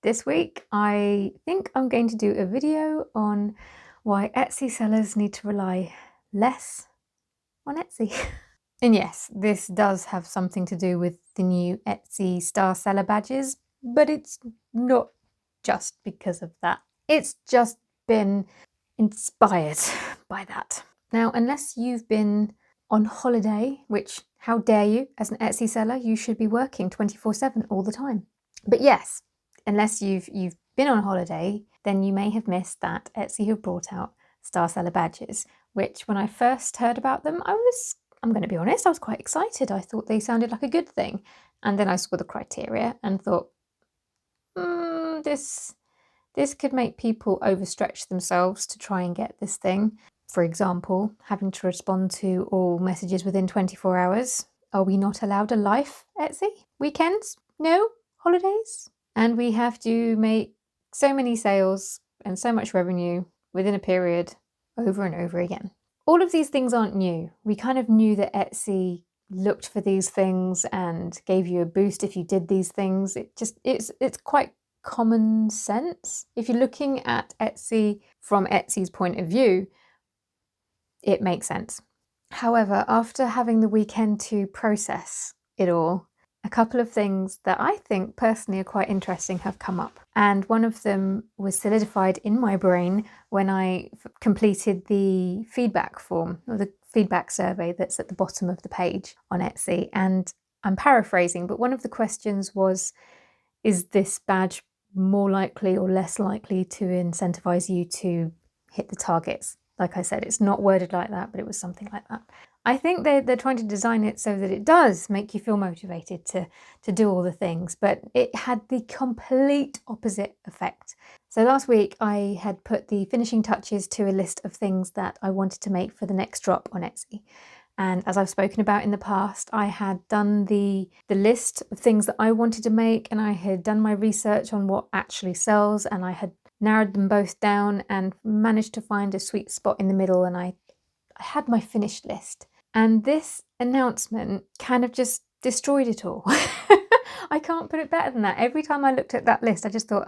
This week, I think I'm going to do a video on why Etsy sellers need to rely less on Etsy. And yes, this does have something to do with the new Etsy Star Seller badges, but it's not just because of that. It's just been inspired by that. Now, unless you've been on holiday, which how dare you, as an Etsy seller, you should be working 24/7 all the time. But yes, unless you've been on holiday, then you may have missed that Etsy have brought out Star Seller badges, which when I first heard about them, I'm going to be honest, I was quite excited. I thought they sounded like a good thing. And then I saw the criteria and thought, this could make people overstretch themselves to try and get this thing. For example, having to respond to all messages within 24 hours. Are we not allowed a life, Etsy? Weekends? No? Holidays? And we have to make so many sales and so much revenue within a period over and over again. All of these things aren't new. We kind of knew that Etsy looked for these things and gave you a boost if you did these things. It's quite common sense. If you're looking at Etsy from Etsy's point of view, it makes sense. However, after having the weekend to process it all, a couple of things that I think personally are quite interesting have come up. And one of them was solidified in my brain when I completed the feedback form, or the feedback survey that's at the bottom of the page on Etsy. And I'm paraphrasing, but one of the questions was, is this badge more likely or less likely to incentivize you to hit the targets? Like I said, it's not worded like that, but it was something like that. I think they're trying to design it so that it does make you feel motivated to do all the things, but it had the complete opposite effect. So last week I had put the finishing touches to a list of things that I wanted to make for the next drop on Etsy. And as I've spoken about in the past, I had done the list of things that I wanted to make, and I had done my research on what actually sells, and I had narrowed them both down and managed to find a sweet spot in the middle, and I had my finished list. And this announcement kind of just destroyed it all. I can't put it better than that. Every time I looked at that list, I just thought,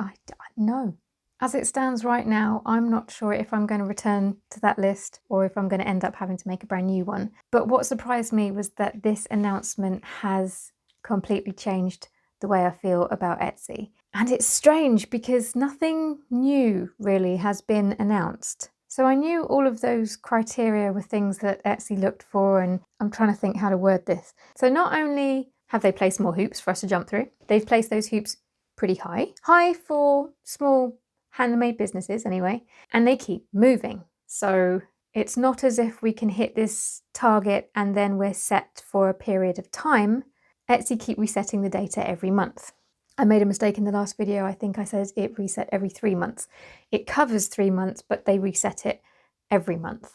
no. As it stands right now, I'm not sure if I'm going to return to that list or if I'm going to end up having to make a brand new one. But what surprised me was that this announcement has completely changed the way I feel about Etsy. And it's strange because nothing new really has been announced. So I knew all of those criteria were things that Etsy looked for, and I'm trying to think how to word this. So not only have they placed more hoops for us to jump through, they've placed those hoops pretty high. High for small handmade businesses anyway, and they keep moving. So it's not as if we can hit this target and then we're set for a period of time. Etsy keep resetting the data every month. I made a mistake in the last video. I think I said it reset every 3 months. It covers 3 months, but they reset it every month.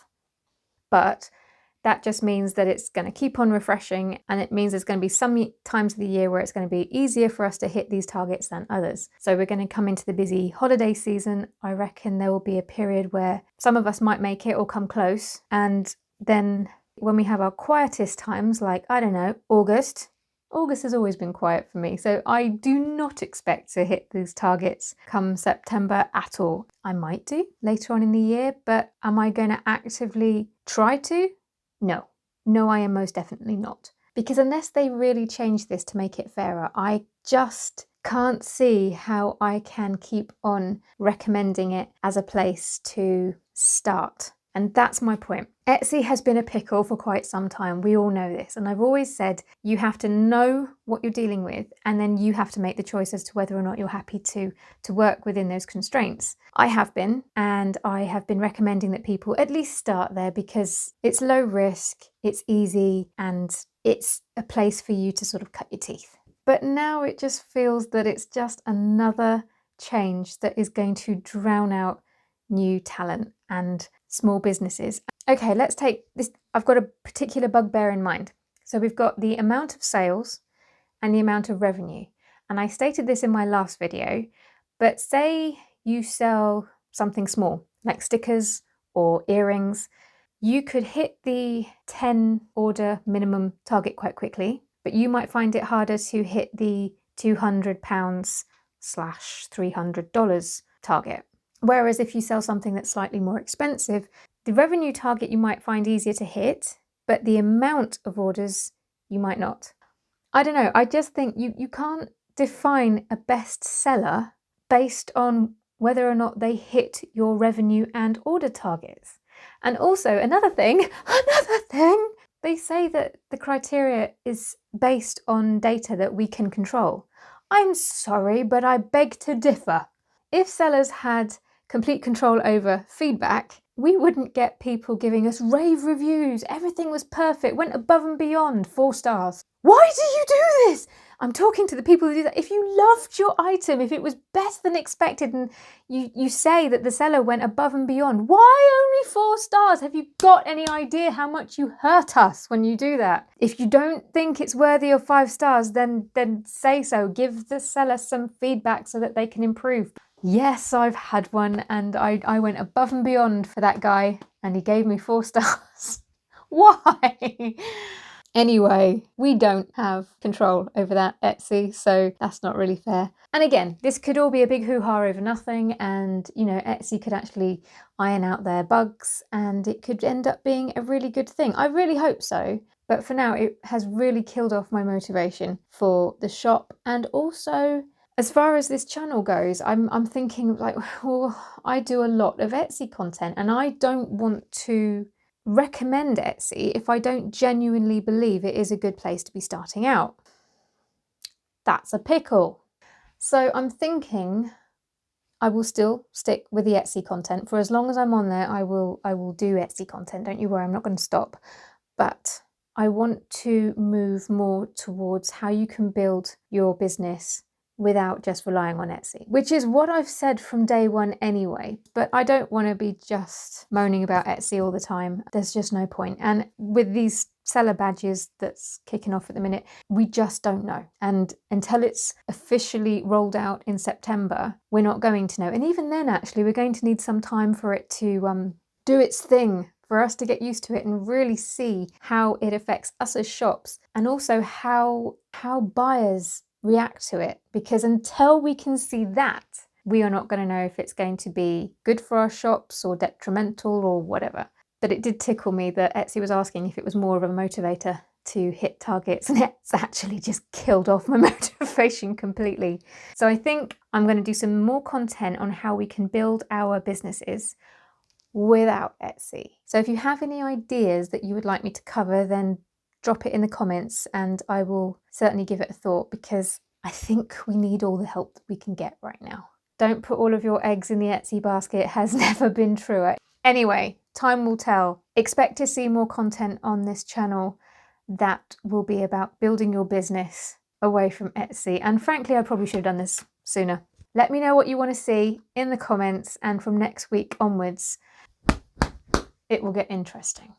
But that just means that it's going to keep on refreshing, and it means there's going to be some times of the year where it's going to be easier for us to hit these targets than others. So we're going to come into the busy holiday season. I reckon there will be a period where some of us might make it or come close. And then when we have our quietest times, like, I don't know, August has always been quiet for me. So I do not expect to hit these targets come September at all. I might do later on in the year, but am I going to actively try to? No, I am most definitely not. Because unless they really change this to make it fairer, I just can't see how I can keep on recommending it as a place to start. And that's my point. Etsy has been a pickle for quite some time. We all know this. And I've always said you have to know what you're dealing with, and then you have to make the choice as to whether or not you're happy to work within those constraints. I have been, and I have been recommending that people at least start there because it's low risk, it's easy, and it's a place for you to sort of cut your teeth. But now it just feels that it's just another change that is going to drown out new talent and small businesses. Okay, let's take this. I've got a particular bugbear in mind. So we've got the amount of sales and the amount of revenue. And I stated this in my last video, but say you sell something small, like stickers or earrings, you could hit the 10 order minimum target quite quickly, but you might find it harder to hit the £200 $300 target. Whereas if you sell something that's slightly more expensive, the revenue target you might find easier to hit, but the amount of orders you might not. I don't know, I just think you can't define a bestseller based on whether or not they hit your revenue and order targets. And also another thing, they say that the criteria is based on data that we can control. I'm sorry, but I beg to differ. If sellers had complete control over feedback, we wouldn't get people giving us rave reviews. Everything was perfect, went above and beyond, 4 stars. Why do you do this? I'm talking to the people who do that. If you loved your item, if it was better than expected, and you say that the seller went above and beyond, why only 4 stars? Have you got any idea how much you hurt us when you do that? If you don't think it's worthy of 5 stars, then say so. Give the seller some feedback so that they can improve. Yes, I've had one, and I went above and beyond for that guy, and he gave me 4 stars. Why? Anyway, we don't have control over that, Etsy, so that's not really fair. And again, this could all be a big hoo-ha over nothing, and Etsy could actually iron out their bugs, and it could end up being a really good thing. I really hope so, but for now it has really killed off my motivation for the shop. And also, as far as this channel goes, I'm thinking like, well, I do a lot of Etsy content, and I don't want to recommend Etsy if I don't genuinely believe it is a good place to be starting out. That's a pickle. So I'm thinking I will still stick with the Etsy content for as long as I'm on there. I will do Etsy content, don't you worry, I'm not going to stop. But I want to move more towards how you can build your business without just relying on Etsy, which is what I've said from day one anyway. But I don't want to be just moaning about Etsy all the time. There's just no point. And with these seller badges that's kicking off at the minute, we just don't know. And until it's officially rolled out in September, we're not going to know. And even then, actually, we're going to need some time for it to do its thing, for us to get used to it and really see how it affects us as shops, and also how buyers react to it. Because until we can see that, we are not going to know if it's going to be good for our shops or detrimental or whatever. But it did tickle me that Etsy was asking if it was more of a motivator to hit targets, and it's actually just killed off my motivation completely. So I think I'm going to do some more content on how we can build our businesses without Etsy. So if you have any ideas that you would like me to cover, then drop it in the comments and I will certainly give it a thought, because I think we need all the help that we can get right now. Don't put all of your eggs in the Etsy basket, has never been truer. Anyway, time will tell. Expect to see more content on this channel that will be about building your business away from Etsy. And frankly, I probably should have done this sooner. Let me know what you want to see in the comments, and from next week onwards, it will get interesting.